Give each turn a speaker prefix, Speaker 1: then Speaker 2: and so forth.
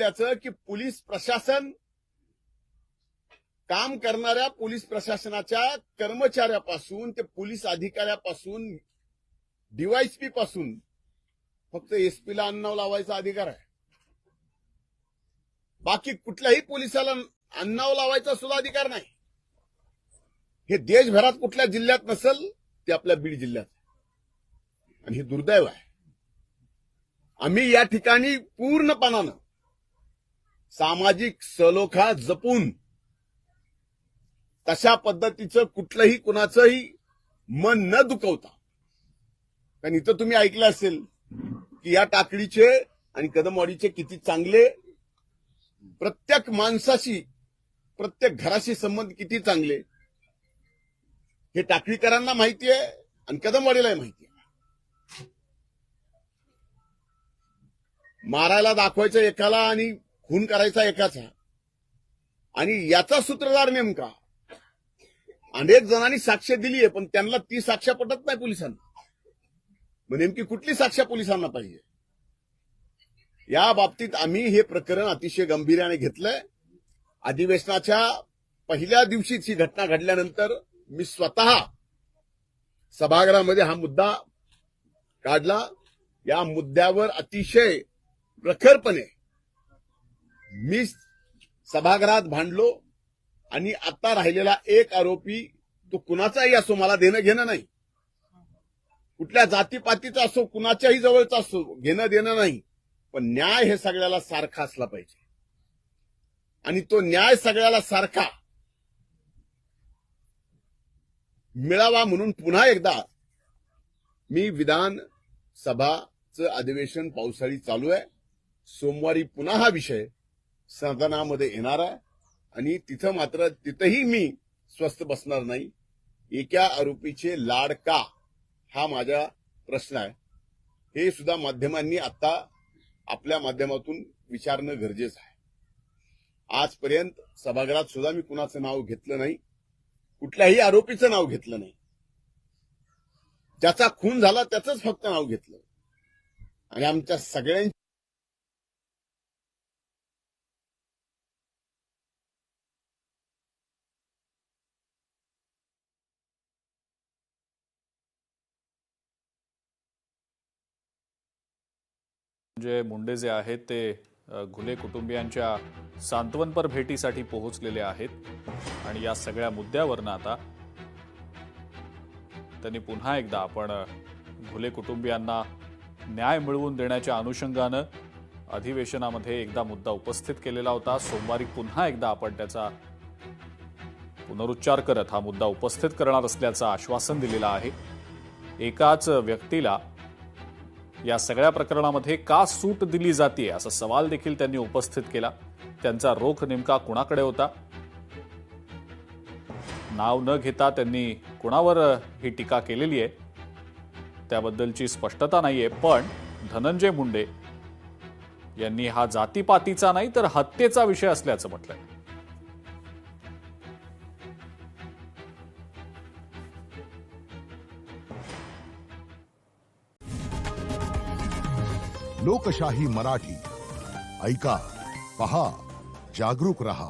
Speaker 1: जिल्ह्याचं की पोलीस प्रशासन काम करणाऱ्या पोलीस प्रशासनाच्या कर्मचाऱ्यापासून ते पोलीस अधिकाऱ्यापासून डीवायएसपी पासून फक्त एसपीला अन्नाव लावायचा अधिकार आहे. बाकी कुठल्याही पोलिसाला अन्नाव लावायचा सुद्धा अधिकार नाही. हे देशभरात कुठल्या जिल्ह्यात नसेल ते आपल्या बीड जिल्ह्यात, आणि हे दुर्दैव आहे. आम्ही या ठिकाणी पूर्णपणानं सामाजिक सलोखा जपून तशा पद्धतीचं कुठलंही कुणाचंही मन न दुखवता, कारण इथं तुम्ही ऐकलं असेल की या टाकडीचे आणि कदमवाडीचे किती चांगले, प्रत्येक माणसाशी प्रत्येक घराशी संबंध किती चांगले हे टाकळीकरांना माहिती आहे आणि कदमवाडीलाही माहिती आहे. मारायला दाखवायचं एकाला आणि खून करायचा एकाचा, आणि याचा सूत्रधार नेमका अनेक जणांनी साक्ष दिली आहे, पण त्यांना ती साक्ष पटत नाही पोलिसांना. मग नेमकी कुठली साक्ष पोलिसांना पाहिजे? या बाबतीत आम्ही हे प्रकरण अतिशय गंभीर्याने घेतलंय. अधिवेशनाच्या पहिल्या दिवशीच ही घटना घडल्यानंतर मी स्वतः सभागृहामध्ये हा मुद्दा काढला. या मुद्द्यावर अतिशय प्रखरपणे मी सभागृहात भांडलो, आणि आता राहिलेला एक आरोपी तो कुणाचाही असो, मला देणं घेणं नाही, कुठल्या जातीपातीचा असो, कुणाच्याही जवळचा असो, घेणं देणं नाही, पण न्याय हे सगळ्याला सारखा असला पाहिजे. आणि तो न्याय सगळ्याला सारखा मिळावा म्हणून पुन्हा एकदा मी विधानसभाचं अधिवेशन पावसाळी चालू आहे. सोमवारी पुन्हा हा विषय सदनामध्ये येणार आहे, आणि तिथं मात्र तिथंही मी स्वस्थ बसणार नाही. एका आरोपीचे लाड का, हा माझा प्रश्न आहे. हे सुद्धा माध्यमांनी आता आपल्या माध्यमातून विचारणं गरजेचं आहे. आजपर्यंत सभागृहात सुद्धा मी कुणाचं नाव घेतलं नाही, कुठल्याही आरोपीचं नाव घेतलं नाही. ज्याचा खून झाला त्याचंच फक्त नाव घेतलं, आणि आमच्या सगळ्यांची
Speaker 2: जे मुंडे जे आहेत ते घुले कुटुंबियांच्या सांत्वनपर भेटीसाठी पोहोचलेले आहेत, आणि या सगळ्या मुद्द्यावरनं आता त्यांनी पुन्हा एकदा आपण घुले कुटुंबियांना न्याय मिळवून देण्याच्या अनुषंगानं अधिवेशनामध्ये एकदा मुद्दा उपस्थित केलेला होता. सोमवारी पुन्हा एकदा आपण त्याचा पुनरुच्चार करत हा मुद्दा उपस्थित करणार असल्याचं आश्वासन दिलेलं आहे. एकाच व्यक्तीला या सगळ्या प्रकरणामध्ये का सूट दिली जाते असा सवाल देखील त्यांनी उपस्थित केला. त्यांचा रोख नेमका कुणाकडे होता? नाव न घेता त्यांनी कुणावर ही टीका केलेली आहे त्याबद्दलची स्पष्टता नाहीये. पण धनंजय मुंडे यांनी हा जातीपातीचा नाही तर हत्येचा विषय असल्याचं म्हटलंय.
Speaker 3: लोकशाही मराठी ऐका, पहा, जागरूक रहा.